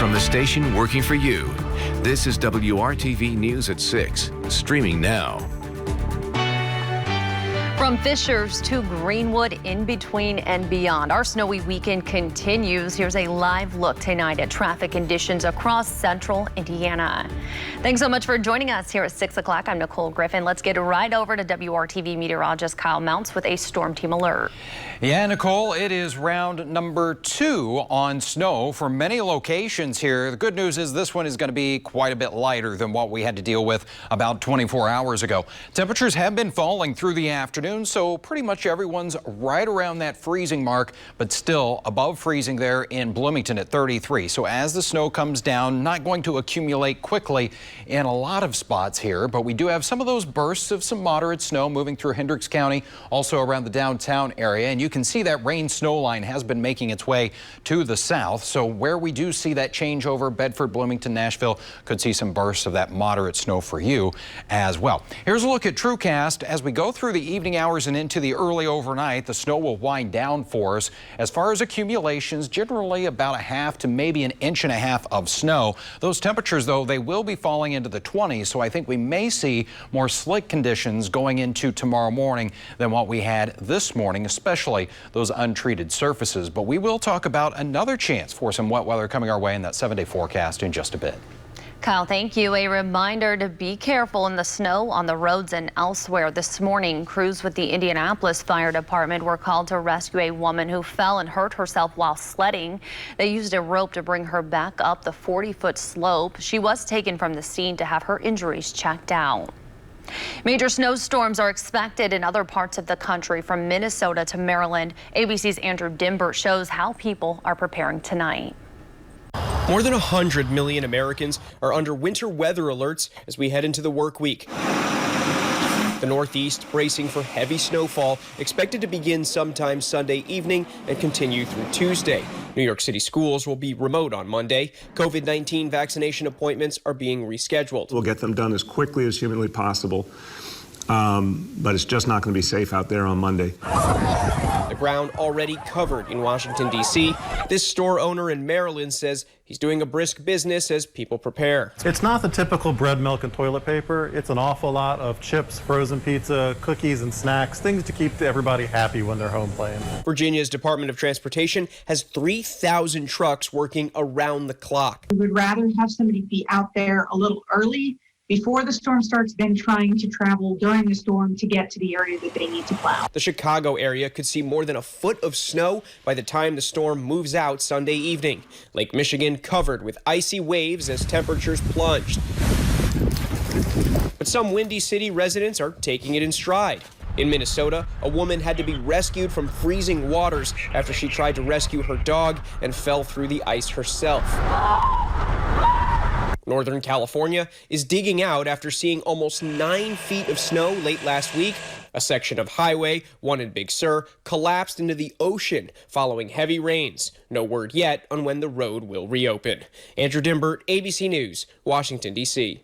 From the station working for you, this is WRTV News at 6, streaming now. From Fishers to Greenwood, in between and beyond, our snowy weekend continues. Here's a live look tonight at traffic conditions across central Indiana. Thanks so much for joining us here at 6 o'clock. I'm Nicole Griffin. Let's get right over to WRTV meteorologist Kyle Mounts with a storm team alert. Yeah, Nicole, it is round number 2 on snow for many locations here. The good news is this one is going to be quite a bit lighter than what we had to deal with about 24 hours ago. Temperatures have been falling through the afternoon, so pretty much everyone's right around that freezing mark, but still above freezing there in Bloomington at 33. So as the snow comes down, not going to accumulate quickly in a lot of spots here, but we do have some of those bursts of some moderate snow moving through Hendricks County, also around the downtown area. And you can see that rain snow line has been making its way to the south. So where we do see that changeover, Bedford, Bloomington, Nashville, could see some bursts of that moderate snow for you as well. Here's a look at TrueCast. As we go through the evening hours and into the early overnight, the snow will wind down for us. As far as accumulations, generally about a half to maybe an inch and a half of snow. Those temperatures, though, they will be falling into the 20s, so I think we may see more slick conditions going into tomorrow morning than what we had this morning, especially those untreated surfaces. But we will talk about another chance for some wet weather coming our way in that 7-day forecast in just a bit. Kyle, thank you. A reminder to be careful in the snow on the roads and elsewhere. This morning, crews with the Indianapolis Fire Department were called to rescue a woman who fell and hurt herself while sledding. They used a rope to bring her back up the 40-foot slope. She was taken from the scene to have her injuries checked out. Major snowstorms are expected in other parts of the country, from Minnesota to Maryland. ABC's Andrew Dimbert shows how people are preparing tonight. More than 100 million Americans are under winter weather alerts as we head into the work week. The Northeast bracing for heavy snowfall, expected to begin sometime Sunday evening and continue through Tuesday. New York City schools will be remote on Monday. COVID-19 vaccination appointments are being rescheduled. We'll get them done as quickly as humanly possible, but it's just not going to be safe out there on Monday. The ground already covered in Washington, D.C. This store owner in Maryland says he's doing a brisk business as people prepare. It's not the typical bread, milk, and toilet paper. It's an awful lot of chips, frozen pizza, cookies, and snacks, things to keep everybody happy when they're home playing. Virginia's Department of Transportation has 3,000 trucks working around the clock. We would rather have somebody be out there a little early before the storm starts than trying to travel during the storm to get to the area that they need to plow. The Chicago area could see more than a foot of snow by the time the storm moves out Sunday evening. Lake Michigan covered with icy waves as temperatures plunged. But some Windy City residents are taking it in stride. In Minnesota, a woman had to be rescued from freezing waters after she tried to rescue her dog and fell through the ice herself. Northern California is digging out after seeing almost 9 feet of snow late last week. A section of highway, one in Big Sur, collapsed into the ocean following heavy rains. No word yet on when the road will reopen. Andrew Dimbert, ABC News, Washington, D.C.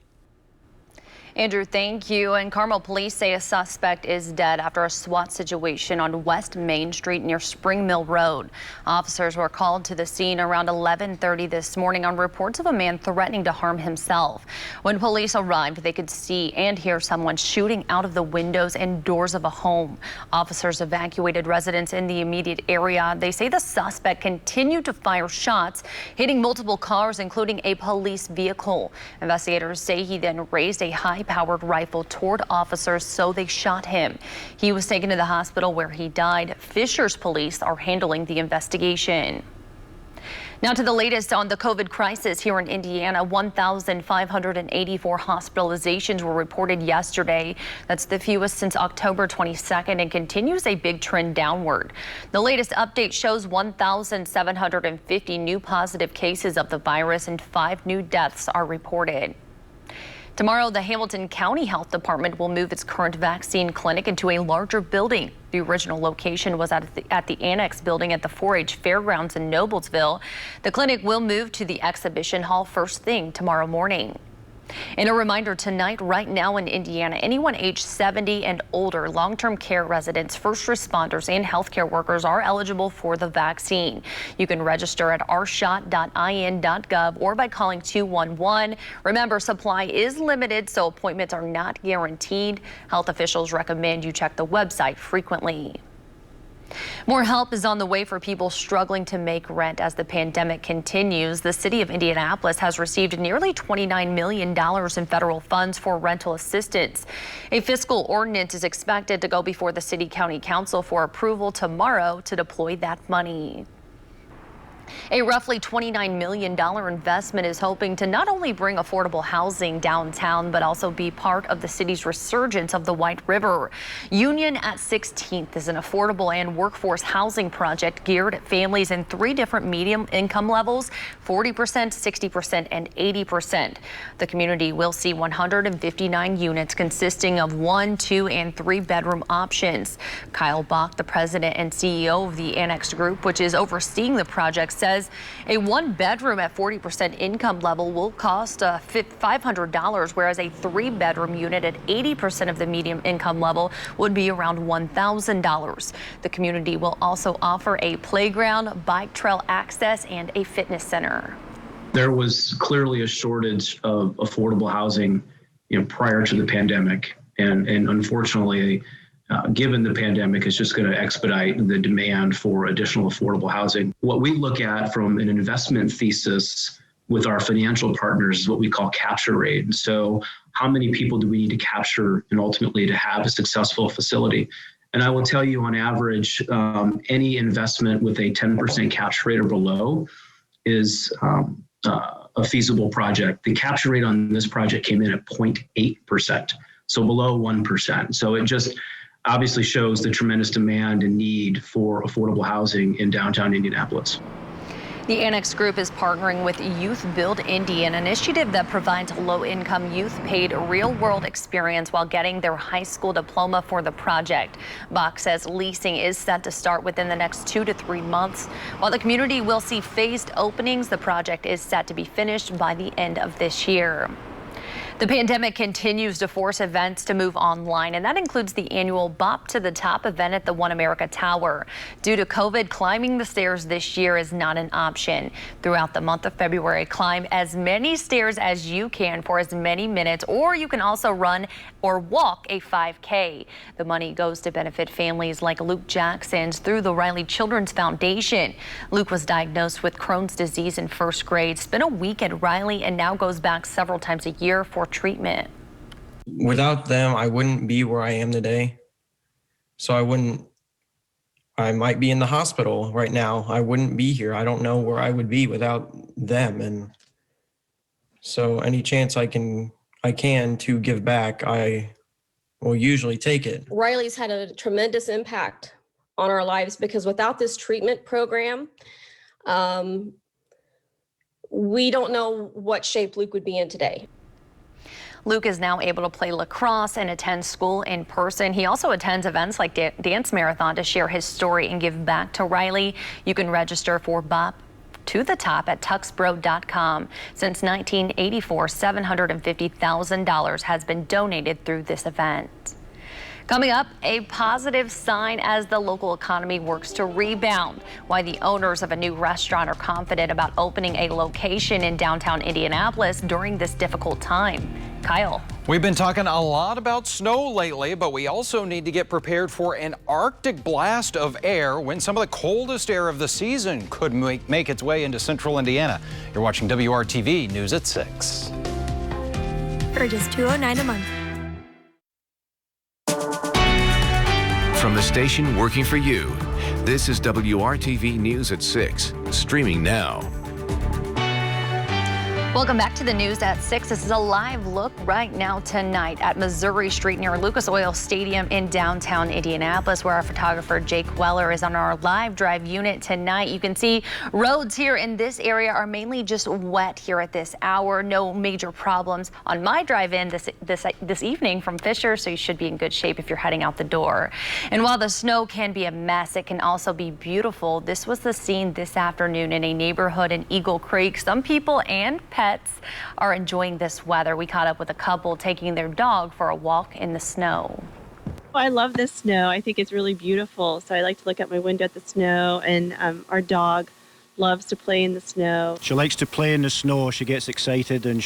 Andrew, thank you. And Carmel police say a suspect is dead after a SWAT situation on West Main Street near Spring Mill Road. Officers were called to the scene around 11:30 this morning on reports of a man threatening to harm himself. When police arrived, they could see and hear someone shooting out of the windows and doors of a home. Officers evacuated residents in the immediate area. They say the suspect continued to fire shots, hitting multiple cars, including a police vehicle. Investigators say he then raised a high-powered rifle toward officers, so they shot him. He was taken to the hospital where he died. Fishers police are handling the investigation. Now to the latest on the COVID crisis here in Indiana. 1,584 hospitalizations were reported yesterday. That's the fewest since October 22nd and continues a big trend downward. The latest update shows 1,750 new positive cases of the virus and 5 new deaths are reported. Tomorrow, the Hamilton County Health Department will move its current vaccine clinic into a larger building. The original location was at the Annex building at the 4-H Fairgrounds in Noblesville. The clinic will move to the exhibition hall first thing tomorrow morning. And a reminder tonight, right now in Indiana, anyone age 70 and older, long-term care residents, first responders, and healthcare workers are eligible for the vaccine. You can register at rshot.in.gov or by calling 211. Remember, supply is limited, so appointments are not guaranteed. Health officials recommend you check the website frequently. More help is on the way for people struggling to make rent as the pandemic continues. The city of Indianapolis has received nearly $29 million in federal funds for rental assistance. A fiscal ordinance is expected to go before the City County Council for approval tomorrow to deploy that money. A roughly $29 million investment is hoping to not only bring affordable housing downtown, but also be part of the city's resurgence of the White River. Union at 16th is an affordable and workforce housing project geared at families in 3 different medium income levels, 40%, 60%, and 80%. The community will see 159 units consisting of 1, 2, and 3 bedroom options. Kyle Bach, the president and CEO of the Annex Group, which is overseeing the project, says a 1-bedroom at 40% income level will cost $500, whereas a 3-bedroom unit at 80% of the medium income level would be around $1,000. The community will also offer a playground, bike trail access, and a fitness center. There was clearly a shortage of affordable housing, prior to the pandemic, and unfortunately, given the pandemic, it's just going to expedite the demand for additional affordable housing. What we look at from an investment thesis with our financial partners is what we call capture rate. And so how many people do we need to capture and ultimately to have a successful facility? And I will tell you, on average, any investment with a 10% capture rate or below is a feasible project. The capture rate on this project came in at 0.8%, so below 1%. So it just obviously shows the tremendous demand and need for affordable housing in downtown Indianapolis. The Annex Group is partnering with Youth Build Indy, an initiative that provides low-income youth paid real-world experience while getting their high school diploma for the project. Bach says leasing is set to start within the next 2 to 3 months. While the community will see phased openings, the project is set to be finished by the end of this year. The pandemic continues to force events to move online, and that includes the annual Bop to the Top event at the One America Tower. Due to COVID, climbing the stairs this year is not an option. Throughout the month of February, climb as many stairs as you can for as many minutes, or you can also run or walk a 5K. The money goes to benefit families like Luke Jackson's through the Riley Children's Foundation. Luke was diagnosed with Crohn's disease in 1st grade, spent a week at Riley, and now goes back several times a year for treatment. Without them, I wouldn't be where I am today. So I might be in the hospital right now. I wouldn't be here. I don't know where I would be without them. And so any chance I can to give back, I will usually take it. Riley's had a tremendous impact on our lives because without this treatment program, we don't know what shape Luke would be in today. Luke is now able to play lacrosse and attend school in person. He also attends events like Dance Marathon to share his story and give back to Riley. You can register for Bop to the Top at tuxbro.com. Since 1984, $750,000 has been donated through this event. Coming up, a positive sign as the local economy works to rebound. Why the owners of a new restaurant are confident about opening a location in downtown Indianapolis during this difficult time. Kyle. We've been talking a lot about snow lately, but we also need to get prepared for an Arctic blast of air when some of the coldest air of the season could make its way into central Indiana. You're watching WRTV News at 6. For just $209 a month. From the station working for you, this is WRTV News at 6, streaming now. Welcome back to the news at 6. This is a live look right now tonight at Missouri Street near Lucas Oil Stadium in downtown Indianapolis, where our photographer Jake Weller is on our live drive unit tonight. You can see roads here in this area are mainly just wet here at this hour. No major problems on my drive-in this evening from Fisher, so you should be in good shape if you're heading out the door. And while the snow can be a mess, it can also be beautiful. This was the scene this afternoon in a neighborhood in Eagle Creek. Some people and pets pets are enjoying this weather. We caught up with a couple taking their dog for a walk in the snow. I love the snow. I think it's really beautiful. So I like to look out my window at the snow, and our dog loves to play in the snow. She likes to play in the snow. She gets excited and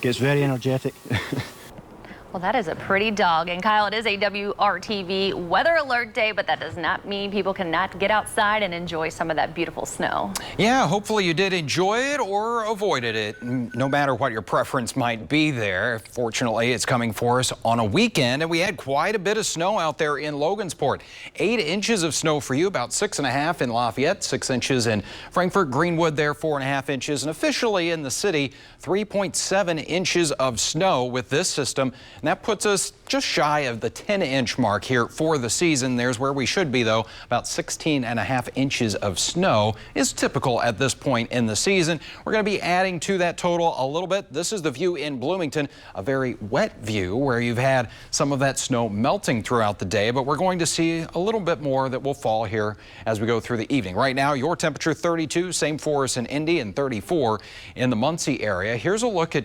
gets very energetic. Well, that is a pretty dog. And Kyle, it is a WRTV weather alert day, but that does not mean people cannot get outside and enjoy some of that beautiful snow. Yeah, hopefully you did enjoy it or avoided it, no matter what your preference might be there. Fortunately, it's coming for us on a weekend, and we had quite a bit of snow out there in Logansport. 8 inches of snow for you, about 6.5 in Lafayette, 6 inches in Frankfort, Greenwood there, 4.5 inches, and officially in the city, 3.7 inches of snow with this system. And that puts us just shy of the 10-inch mark here for the season. There's where we should be, though. About 16.5 inches of snow is typical at this point in the season. We're going to be adding to that total a little bit. This is the view in Bloomington, a very wet view where you've had some of that snow melting throughout the day, but we're going to see a little bit more that will fall here as we go through the evening. Right now, your temperature 32, same for us in Indy, and 34 in the Muncie area. Here's a look at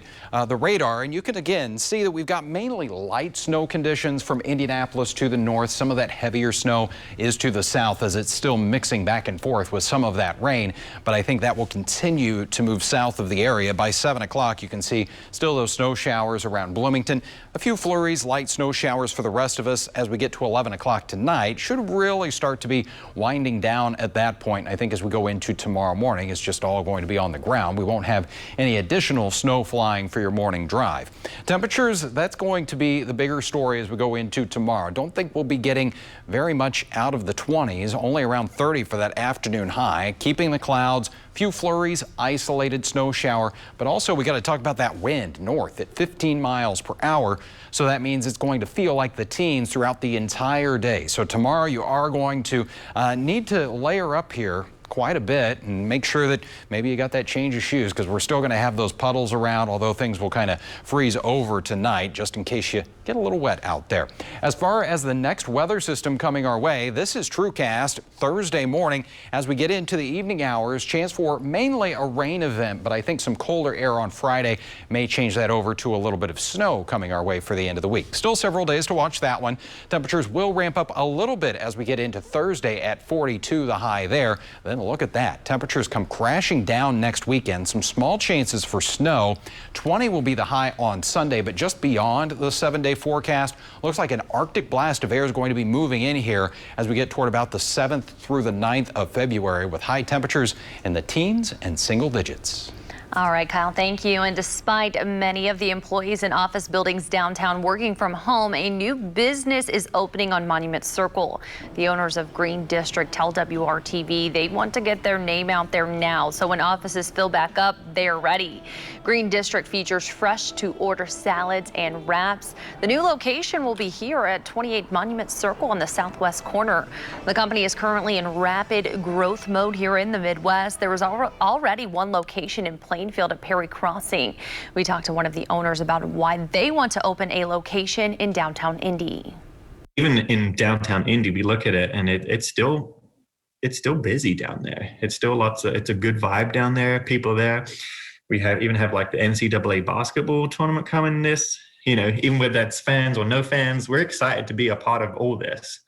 the radar, and you can again see that we've got mainly light snow conditions from Indianapolis to the north. Some of that heavier snow is to the south as it's still mixing back and forth with some of that rain, but I think that will continue to move south of the area. By 7 o'clock, you can see still those snow showers around Bloomington. A few flurries, light snow showers for the rest of us as we get to 11 o'clock tonight. Should really start to be winding down at that point. I think as we go into tomorrow morning, it's just all going to be on the ground. We won't have any additional snow flying for your morning drive. Temperatures, that's going to be the bigger story as we go into tomorrow. Don't think we'll be getting very much out of the 20s, only around 30 for that afternoon high. Keeping the clouds, few flurries, isolated snow shower, but also we got to talk about that wind north at 15 miles per hour. So that means it's going to feel like the teens throughout the entire day. So tomorrow you are going to need to layer up here quite a bit and make sure that maybe you got that change of shoes, because we're still going to have those puddles around, although things will kind of freeze over tonight just in case you get a little wet out there. As far as the next weather system coming our way, this is TrueCast Thursday morning. As we get into the evening hours, chance for mainly a rain event, but I think some colder air on Friday may change that over to a little bit of snow coming our way for the end of the week. Still several days to watch that one. Temperatures will ramp up a little bit as we get into Thursday at 42, the high there. Then look at that. Temperatures come crashing down next weekend. Some small chances for snow. 20 will be the high on Sunday, but just beyond the 7-day forecast, looks like an Arctic blast of air is going to be moving in here as we get toward about the 7th through the 9th of February, with high temperatures in the teens and single digits. All right, Kyle, thank you. And despite many of the employees in office buildings downtown working from home, a new business is opening on Monument Circle. The owners of Green District tell WRTV they want to get their name out there now, so when offices fill back up, they're ready. Green District features fresh-to-order salads and wraps. The new location will be here at 28 Monument Circle on the southwest corner. The company is currently in rapid growth mode here in the Midwest. There was already one location in Plainfield at Perry Crossing. We talked to one of the owners about why they want to open a location in downtown Indy. Even in downtown Indy, we look at it and it's still busy down there. It's still it's a good vibe down there. People there. We even have like the NCAA basketball tournament coming this, even whether that's fans or no fans, we're excited to be a part of all this.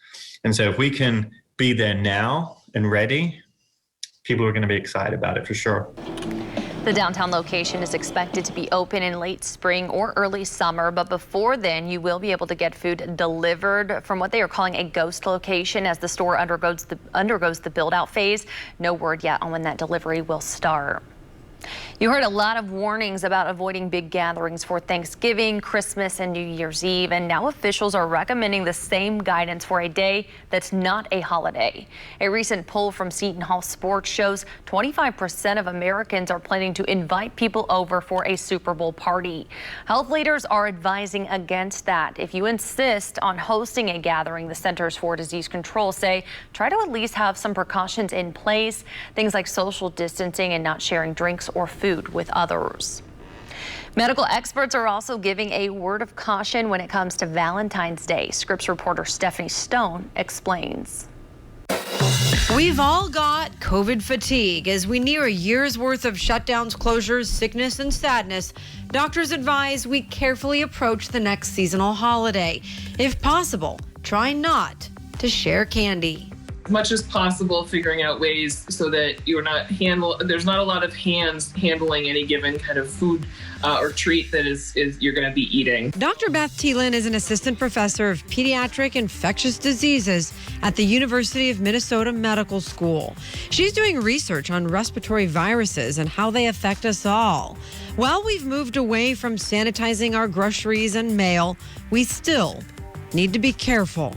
And so if we can be there now and ready, people are going to be excited about it for sure. The downtown location is expected to be open in late spring or early summer, but before then you will be able to get food delivered from what they are calling a ghost location as the store undergoes the build-out phase. No word yet on when that delivery will start. You heard a lot of warnings about avoiding big gatherings for Thanksgiving, Christmas, and New Year's Eve, and now officials are recommending the same guidance for a day that's not a holiday. A recent poll from Seton Hall Sports shows 25% of Americans are planning to invite people over for a Super Bowl party. Health leaders are advising against that. If you insist on hosting a gathering, the Centers for Disease Control say try to at least have some precautions in place, things like social distancing and not sharing drinks or food with others. Medical experts are also giving a word of caution when it comes to Valentine's Day. Scripps reporter Stephanie Stone explains. We've all got COVID fatigue. As we near a year's worth of shutdowns, closures, sickness, and sadness, doctors advise we carefully approach the next seasonal holiday. If possible, try not to share candy. As much as possible, figuring out ways so that you're not there's not a lot of hands handling any given kind of food or treat that is you're going to be eating. Dr. Beth Thielen is an assistant professor of pediatric infectious diseases at the University of Minnesota Medical School. She's doing research on respiratory viruses and how they affect us all. While we've moved away from sanitizing our groceries and mail, we still need to be careful.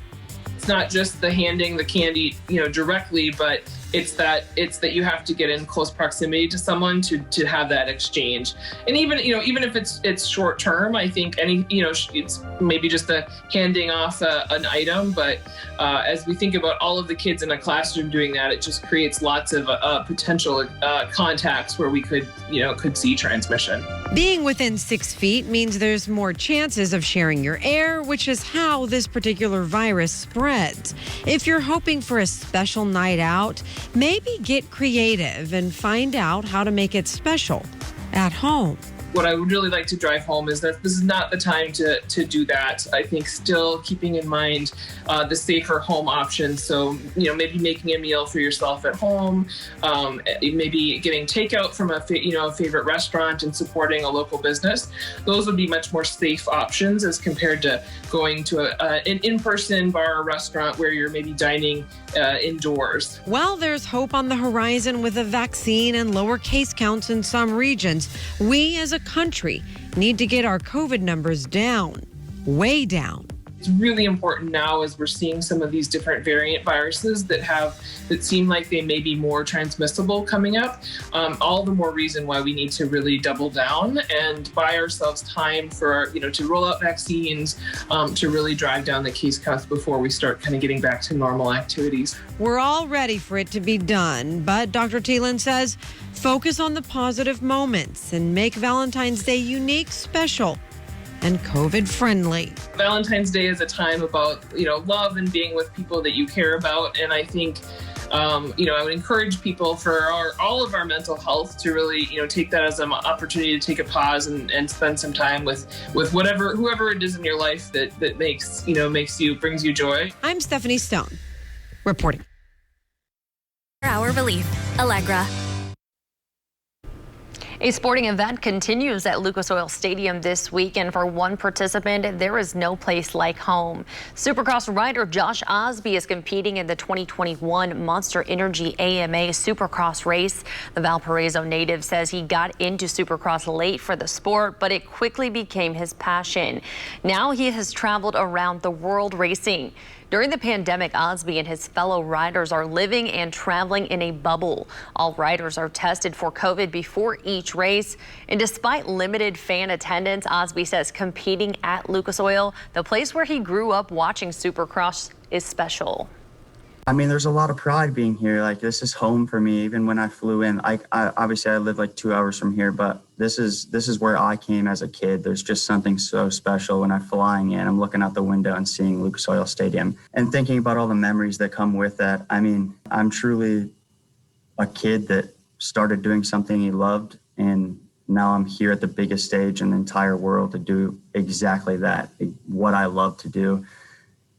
It's not just the handing the candy, directly, but it's that you have to get in close proximity to someone to have that exchange. And even if it's short term, I think it's maybe just the handing off an item. But as we think about all of the kids in a classroom doing that, it just creates lots of potential contacts where we could see transmission. Being within 6 feet means there's more chances of sharing your air, which is how this particular virus spreads. If you're hoping for a special night out, maybe get creative and find out how to make it special at home. What I would really like to drive home is that this is not the time to do that. I think still keeping in mind the safer home options. So, maybe making a meal for yourself at home, maybe getting takeout from a favorite restaurant and supporting a local business. Those would be much more safe options as compared to going to an in-person bar or restaurant where you're maybe dining indoors. While there's hope on the horizon with a vaccine and lower case counts in some regions, we as a country need to get our COVID numbers down, way down. It's really important now as we're seeing some of these different variant viruses that seem like they may be more transmissible coming up. All the more reason why we need to really double down and buy ourselves time for, to roll out vaccines, to really drive down the case counts before we start kind of getting back to normal activities. We're all ready for it to be done, but Dr. Thielen says focus on the positive moments and make Valentine's Day unique, special, and COVID friendly. Valentine's Day is a time about, love and being with people that you care about. And I think, I would encourage people for all of our mental health to really, take that as an opportunity to take a pause and spend some time with whoever it is in your life that brings you joy. I'm Stephanie Stone, reporting. Hour relief, Allegra. A sporting event continues at Lucas Oil Stadium this week, and for one participant, there is no place like home. Supercross rider Josh Osby is competing in the 2021 Monster Energy AMA Supercross race. The Valparaiso native says he got into Supercross late for the sport, but it quickly became his passion. Now he has traveled around the world racing. During the pandemic, Osby and his fellow riders are living and traveling in a bubble. All riders are tested for COVID before each race. And despite limited fan attendance, Osby says competing at Lucas Oil, the place where he grew up watching Supercross, is special. I mean, there's a lot of pride being here. Like, this is home for me. Even when I flew in, I obviously I live like 2 hours from here, but this is where I came as a kid. There's just something so special when I'm flying in. I'm looking out the window and seeing Lucas Oil Stadium and thinking about all the memories that come with that. I mean, I'm truly a kid that started doing something he loved, and now I'm here at the biggest stage in the entire world to do exactly that, what I love to do.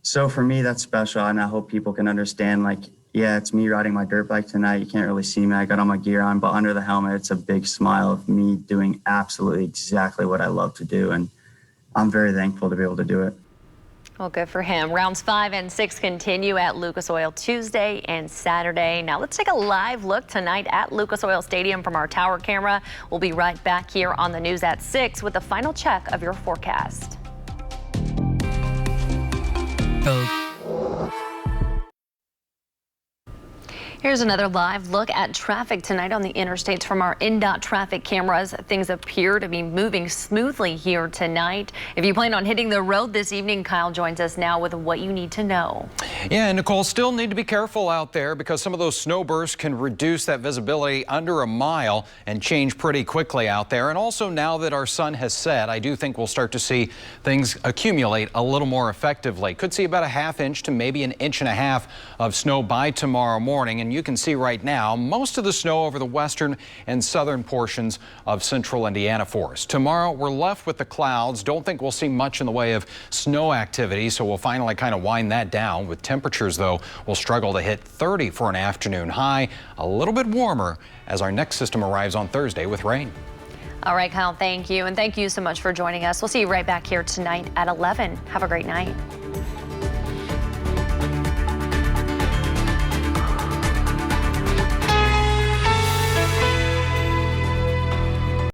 So for me, that's special, and I hope people can understand, like, yeah, it's me riding my dirt bike tonight. You can't really see me. I got all my gear on, but under the helmet, it's a big smile of me doing absolutely exactly what I love to do, and I'm very thankful to be able to do it. Well, good for him. Rounds 5 and 6 continue at Lucas Oil Tuesday and Saturday. Now let's take a live look tonight at Lucas Oil Stadium from our tower camera. We'll be right back here on the news at 6 with the final check of your forecast. Here's another live look at traffic tonight on the interstates from our INDOT traffic cameras. Things appear to be moving smoothly here tonight. If you plan on hitting the road this evening, Kyle joins us now with what you need to know. Yeah, and Nicole, still need to be careful out there because some of those snow bursts can reduce that visibility under a mile and change pretty quickly out there. And also now that our sun has set, I do think we'll start to see things accumulate a little more effectively. Could see about a ½ inch to maybe an inch and a half of snow by tomorrow morning. And you can see right now most of the snow over the western and southern portions of central Indiana for us. Tomorrow we're left with the clouds. Don't think we'll see much in the way of snow activity, so we'll finally kind of wind that down. With temperatures, though, we'll struggle to hit 30 for an afternoon high. A little bit warmer as our next system arrives on Thursday with rain. All right, Kyle, thank you. And thank you so much for joining us. We'll see you right back here tonight at 11. Have a great night.